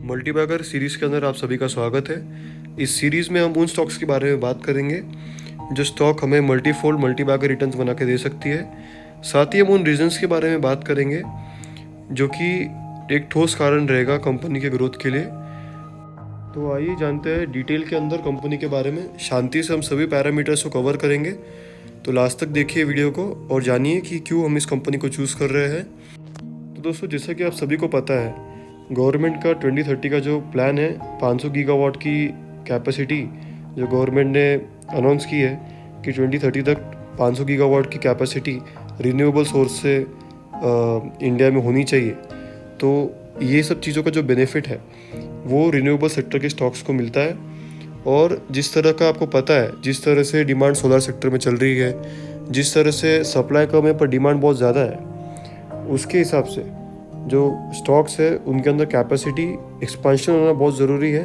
Multibagger series के अंदर आप सभी का स्वागत है। इस सीरीज़ में हम उन स्टॉक्स के बारे में बात करेंगे जो स्टॉक हमें मल्टीफोल्ड मल्टीबैगर रिटर्न्स बना के दे सकती है। साथ ही हम उन रीजंस के बारे में बात करेंगे जो कि एक ठोस कारण रहेगा कंपनी के ग्रोथ के लिए। तो आइए जानते हैं डिटेल के अंदर कंपनी के बारे में। शांति से हम सभी पैरामीटर्स को कवर करेंगे, तो लास्ट तक देखिए वीडियो को और जानिए कि क्यों हम इस कंपनी को चूज़ कर रहे हैं। तो दोस्तों, जैसा कि आप सभी को पता है, गवर्नमेंट का 2030 का जो प्लान है, 500 गीगावाट की कैपेसिटी जो गवर्नमेंट ने अनाउंस की है कि 2030 तक 500 गीगावाट की कैपेसिटी रिन्यूएबल सोर्स से इंडिया में होनी चाहिए। तो ये सब चीज़ों का जो बेनिफिट है वो रिन्यूएबल सेक्टर के स्टॉक्स को मिलता है। और जिस तरह का आपको पता है, जिस तरह से डिमांड सोलर सेक्टर में चल रही है, जिस तरह से सप्लाई कम है पर डिमांड बहुत ज़्यादा है, उसके हिसाब से जो स्टॉक्स है उनके अंदर कैपेसिटी एक्सपांशन होना बहुत ज़रूरी है।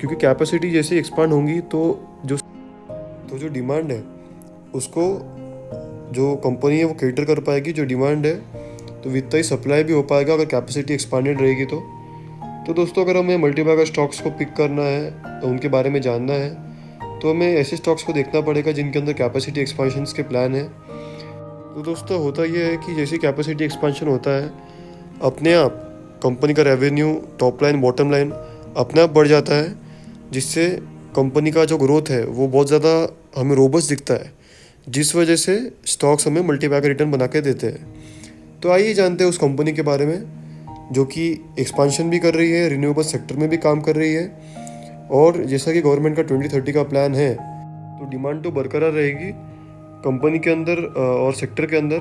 क्योंकि कैपेसिटी जैसे एक्सपांड होंगी तो जो डिमांड है उसको जो कंपनी है वो कैटर कर पाएगी जो डिमांड है, तो वित्तीय सप्लाई भी हो पाएगा अगर कैपेसिटी एक्सपांडेड रहेगी। तो दोस्तों, अगर हमें मल्टीबैगर स्टॉक्स को पिक करना है, उनके बारे में जानना है, तो हमें ऐसे स्टॉक्स को देखना पड़ेगा जिनके अंदर कैपेसिटी एक्सपांशंस के प्लान है। तो दोस्तों, होता यह है कि जैसे कैपेसिटी एक्सपांशन होता है, अपने आप कंपनी का revenue, top line, bottom line अपने आप बढ़ जाता है, जिससे कंपनी का जो ग्रोथ है वो बहुत ज़्यादा हमें रोबस्ट दिखता है, जिस वजह से स्टॉक्स हमें मल्टीबैगर रिटर्न बना के देते हैं। तो आइए जानते हैं उस कंपनी के बारे में जो कि एक्सपांशन भी कर रही है, रिन्यूएबल सेक्टर में भी काम कर रही है। और जैसा कि गवर्नमेंट का 2030 का प्लान है, तो डिमांड तो बरकरार रहेगी कंपनी के अंदर और सेक्टर के अंदर।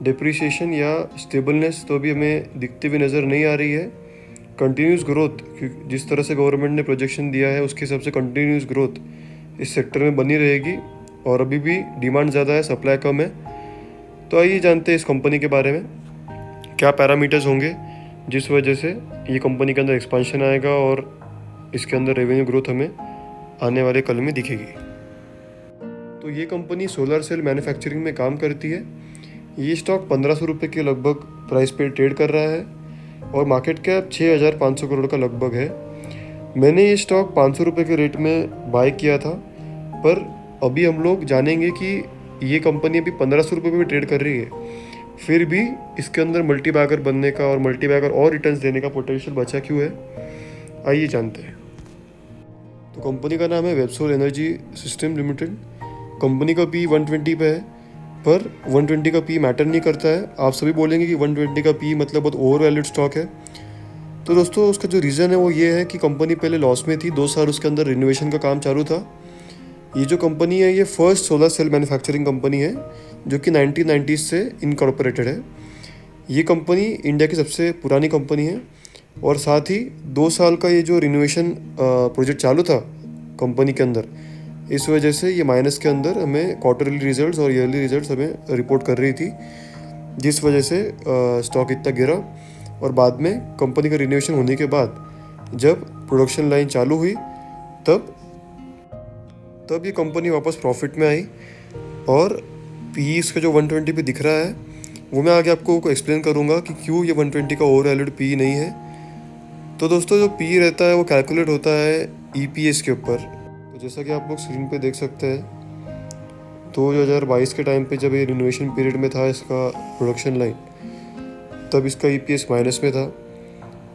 डिप्रिसिएशन या स्टेबलनेस तो अभी हमें दिखती हुई नज़र नहीं आ रही है। कंटिन्यूस ग्रोथ, जिस तरह से गवर्नमेंट ने प्रोजेक्शन दिया है उसके हिसाब से कंटिन्यूस ग्रोथ इस सेक्टर में बनी रहेगी। और अभी भी डिमांड ज़्यादा है, सप्लाई कम है। तो आइए जानते हैं इस कंपनी के बारे में क्या पैरामीटर्स होंगे जिस वजह से ये कंपनी के अंदर एक्सपांशन आएगा और इसके अंदर रेवेन्यू ग्रोथ हमें आने वाले कल में दिखेगी। तो ये कंपनी सोलर सेल मैन्युफैक्चरिंग में काम करती है। ये स्टॉक 1500 रुपये के लगभग प्राइस पे ट्रेड कर रहा है और मार्केट कैप 6500 करोड़ का लगभग है। मैंने ये स्टॉक 500 रुपये के रेट में बाय किया था, पर अभी हम लोग जानेंगे कि ये कंपनी अभी 1500 रुपये पे ट्रेड कर रही है, फिर भी इसके अंदर मल्टीबैगर बनने का और मल्टीबैगर और रिटर्न्स देने का पोटेंशियल बचा क्यों है, आइए जानते हैं। तो कंपनी का नाम है Websol energy system limited. Company का पी 120 पे है, पर 120 का पी मैटर नहीं करता है। आप सभी बोलेंगे कि 120 का पी मतलब बहुत ओवर वैल्यूड स्टॉक है। तो दोस्तों, उसका जो रीज़न है वो ये है कि कंपनी पहले लॉस में थी, 2 साल उसके अंदर रिनोवेशन का काम चालू था। ये जो कंपनी है ये first solar cell manufacturing company है जो कि 1990s से इनकॉर्पोरेटेड है। ये कंपनी इंडिया की सबसे पुरानी कंपनी है और साथ ही 2 साल का ये जो रिनोवेशन प्रोजेक्ट चालू था कंपनी के अंदर, इस वजह से ये माइनस के अंदर हमें क्वार्टरली रिजल्ट्स और ईयरली रिजल्ट्स हमें रिपोर्ट कर रही थी, जिस वजह से स्टॉक इतना गिरा। और बाद में कंपनी का रिनोवेशन होने के बाद जब प्रोडक्शन लाइन चालू हुई तब ये कंपनी वापस प्रॉफिट में आई। और पी इसका जो 120 पे दिख रहा है वो मैं आगे आपको एक्सप्लेन करूँगा कि क्यों ये 120 का ओवर वैल्यूड पी नहीं है। तो दोस्तों, जो पी रहता है वो कैलकुलेट होता है ईपीएस के ऊपर। तो जैसा कि आप लोग स्क्रीन पे देख सकते हैं, 2022 के टाइम पे जब ये रिनोवेशन पीरियड में था इसका प्रोडक्शन लाइन, तब इसका ईपीएस माइनस में था।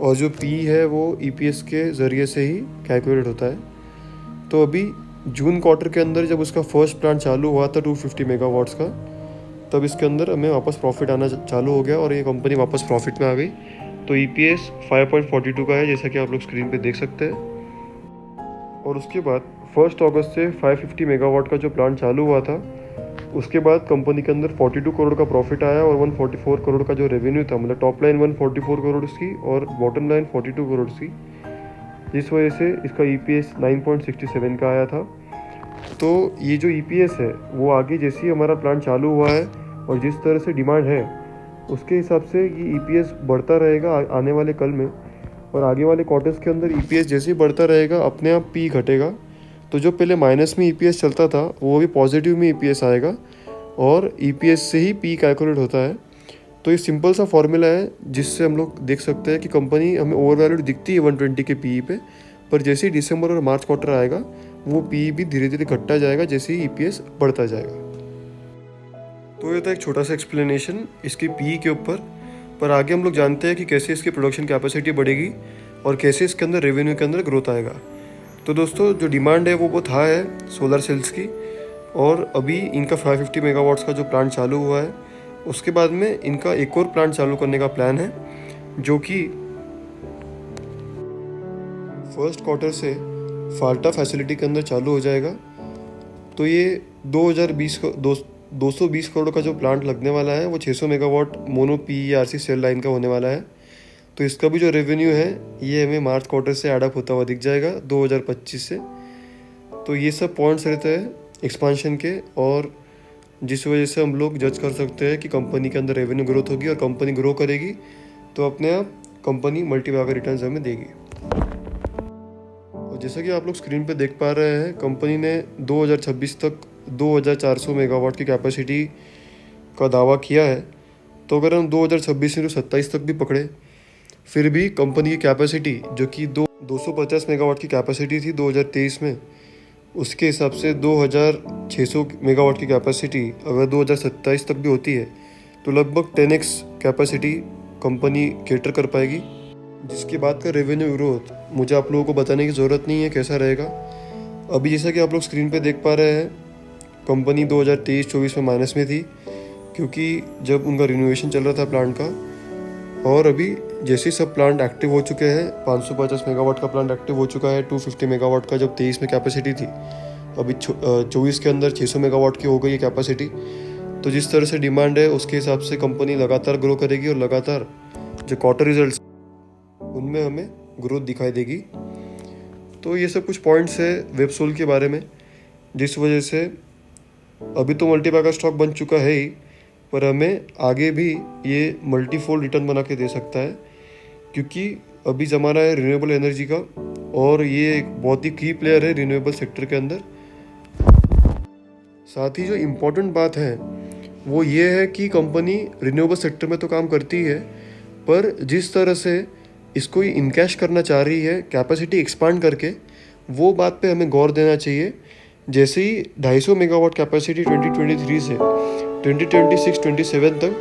और जो पी है वो ईपीएस के ज़रिए से ही कैलकुलेट होता है। तो अभी जून क्वार्टर के अंदर जब उसका फर्स्ट प्लांट चालू हुआ था 250 मेगावाट्स का, तब इसके अंदर हमें वापस प्रॉफिट आना चालू हो गया और ये कंपनी वापस प्रॉफिट में आ गई। तो ईपीएस 5.42 का है, जैसा कि आप लोग स्क्रीन पे देख सकते हैं। और उसके बाद 1 अगस्त से 550 मेगावाट का जो प्लांट चालू हुआ था, उसके बाद कंपनी के अंदर 42 करोड़ का प्रॉफिट आया और 144 करोड़ का जो रेवेन्यू था, मतलब टॉप लाइन 144 करोड़ की और बॉटम लाइन 42 करोड़ की, जिस वजह से इसका ईपीएस 9.67 का आया था। तो ये जो ईपीएस है वो आगे जैसे ही हमारा प्लांट चालू हुआ है और जिस तरह से डिमांड है उसके हिसाब से ये ईपीएस बढ़ता रहेगा आने वाले कल में। और आगे वाले क्वार्टर्स के अंदर ईपीएस जैसे ही बढ़ता रहेगा अपने आप पी घटेगा। तो जो पहले माइनस में ईपीएस चलता था वो भी पॉजिटिव में ईपीएस आएगा और ईपीएस से ही पी कैलकुलेट होता है। तो ये सिंपल सा फॉर्मूला है जिससे हम लोग देख सकते हैं कि कंपनी हमें ओवर वैल्यूड दिखती है 120 के पीई पे, पर जैसे ही दिसंबर और मार्च क्वार्टर आएगा वो पीई भी धीरे धीरे घटता जाएगा जैसे ही ईपीएस बढ़ता जाएगा। तो ये था एक छोटा सा एक्सप्लेनेशन इसके पीई के ऊपर। पर आगे हम लोग जानते हैं कि कैसे इसकी प्रोडक्शन कैपेसिटी बढ़ेगी और कैसे इसके अंदर रेवेन्यू के अंदर ग्रोथ आएगा। तो दोस्तों जो डिमांड है वो बहुत हाई है सोलर सेल्स की, और अभी इनका 550 मेगावाट्स का जो प्लांट चालू हुआ है, उसके बाद में इनका एक और प्लांट चालू करने का प्लान है जो कि फर्स्ट क्वार्टर से फाल्टा फैसिलिटी के अंदर चालू हो जाएगा। तो ये 220 करोड़ का जो प्लांट लगने वाला है वो 600 megawatt mono PERC cell line का होने वाला है। तो इसका भी जो रेवेन्यू है ये हमें मार्च क्वार्टर से एडअप होता हुआ दिख जाएगा 2025 से। तो ये सब पॉइंट्स रहते हैं एक्सपांशन के, और जिस वजह से हम लोग जज कर सकते हैं कि कंपनी के अंदर रेवेन्यू ग्रोथ होगी, और कंपनी ग्रो करेगी तो अपने आप कंपनी मल्टीबैगर रिटर्न्स हमें देगी। और जैसा कि आप लोग स्क्रीन पे देख पा रहे हैं, कंपनी ने 2026 तक 2400 मेगावाट की कैपेसिटी का दावा किया है। तो अगर हम 2026 से 27 तक भी पकड़े, फिर भी कंपनी की कैपेसिटी जो कि 250 मेगावाट की कैपेसिटी थी 2023 में, उसके हिसाब से 2600 मेगावाट की कैपेसिटी अगर 2027 तक भी होती है तो लगभग 10x कैपेसिटी कंपनी केटर कर पाएगी। जिसकी बात का रेवेन्यू ग्रोथ मुझे आप लोगों को बताने की ज़रूरत नहीं है कैसा रहेगा। अभी जैसा कि आप लोग स्क्रीन पे देख पा रहे हैं, कंपनी 2023-24 में माइनस में थी क्योंकि जब उनका रिनोवेशन चल रहा था प्लांट का, और अभी जैसे सब प्लांट एक्टिव हो चुके हैं, 550 मेगावाट का प्लांट एक्टिव हो चुका है, 250 मेगावाट का जब 23 में कैपेसिटी थी, अभी 24 के अंदर 600 मेगावाट की हो गई है कैपेसिटी। तो जिस तरह से डिमांड है उसके हिसाब से कंपनी लगातार ग्रो करेगी, और लगातार जो क्वार्टर रिजल्ट्स उनमें हमें ग्रोथ दिखाई देगी। तो ये सब कुछ पॉइंट्स है वेबसोल के बारे में, जिस वजह से अभी तो मल्टीबैगर स्टॉक बन चुका है ही, पर हमें आगे भी ये मल्टीफोल्ड रिटर्न बना के दे सकता है, क्योंकि अभी ज़माना है रिन्यूएबल एनर्जी का, और ये एक बहुत ही की प्लेयर है रिन्यूएबल सेक्टर के अंदर। साथ ही जो इम्पोर्टेंट बात है वो ये है कि कंपनी रिन्यूएबल सेक्टर में तो काम करती है, पर जिस तरह से इसको इनकैश करना चाह रही है कैपेसिटी एक्सपांड करके, वो बात पे हमें गौर देना चाहिए। जैसे ही 250 मेगावाट कैपेसिटी 2023 से 2026-27 तक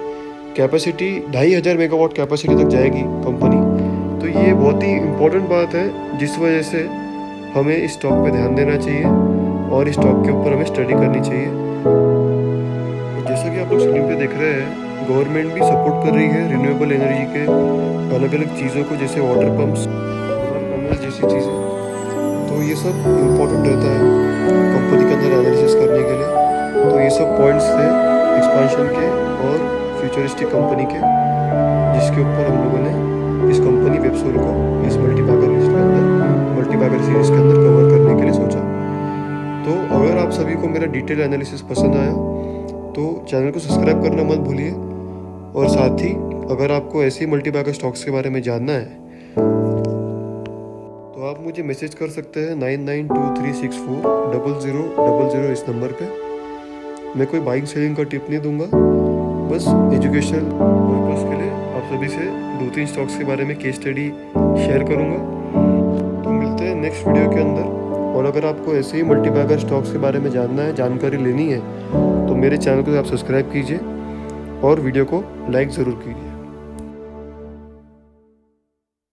कैपेसिटी 2500 मेगावाट कैपेसिटी तक जाएगी कंपनी। तो ये बहुत ही इम्पोर्टेंट बात है जिस वजह से हमें इस स्टॉक पे ध्यान देना चाहिए और इस स्टॉक के ऊपर हमें स्टडी करनी चाहिए। और जैसा कि आप लोग स्क्रीन पे देख रहे हैं, गवर्नमेंट भी सपोर्ट कर रही है रिन्यूएबल एनर्जी के अलग अलग चीज़ों को, जैसे वाटर पम्प्स, सोलर पैनल्स जैसी चीज़ें। तो ये सब इम्पोर्टेंट रहता है कंपनी के अंदर एनालिसिस करने के लिए। तो ये सब पॉइंट्स थे एक्सपांशन के और फ्यूचरिस्टिक कंपनी के, जिसके ऊपर हम लोगों ने इस कंपनी वेबसोल को इस मल्टीबैगर लिस्ट के अंदर, मल्टीबैगर सीरीज़ के अंदर कवर करने के लिए सोचा। तो अगर आप सभी को मेरा डिटेल एनालिसिस पसंद आया तो चैनल को सब्सक्राइब करना मत भूलिए, और साथ ही अगर आपको ऐसे ही मल्टीबैगर स्टॉक्स के बारे में जानना है तो आप मुझे मैसेज कर सकते हैं 9923640000 इस नंबर पे। मैं कोई बाइंग सेलिंग का टिप नहीं दूंगा, बस एजुकेशनल पर्पस के लिए आप सभी से 2-3 स्टॉक्स के बारे में केस स्टडी शेयर करूंगा। तो मिलते हैं नेक्स्ट वीडियो के अंदर। और अगर आपको ऐसे ही मल्टीबैगर स्टॉक्स के बारे में जानना है, जानकारी लेनी है, तो मेरे चैनल को आप सब्सक्राइब कीजिए और वीडियो को लाइक ज़रूर कीजिए।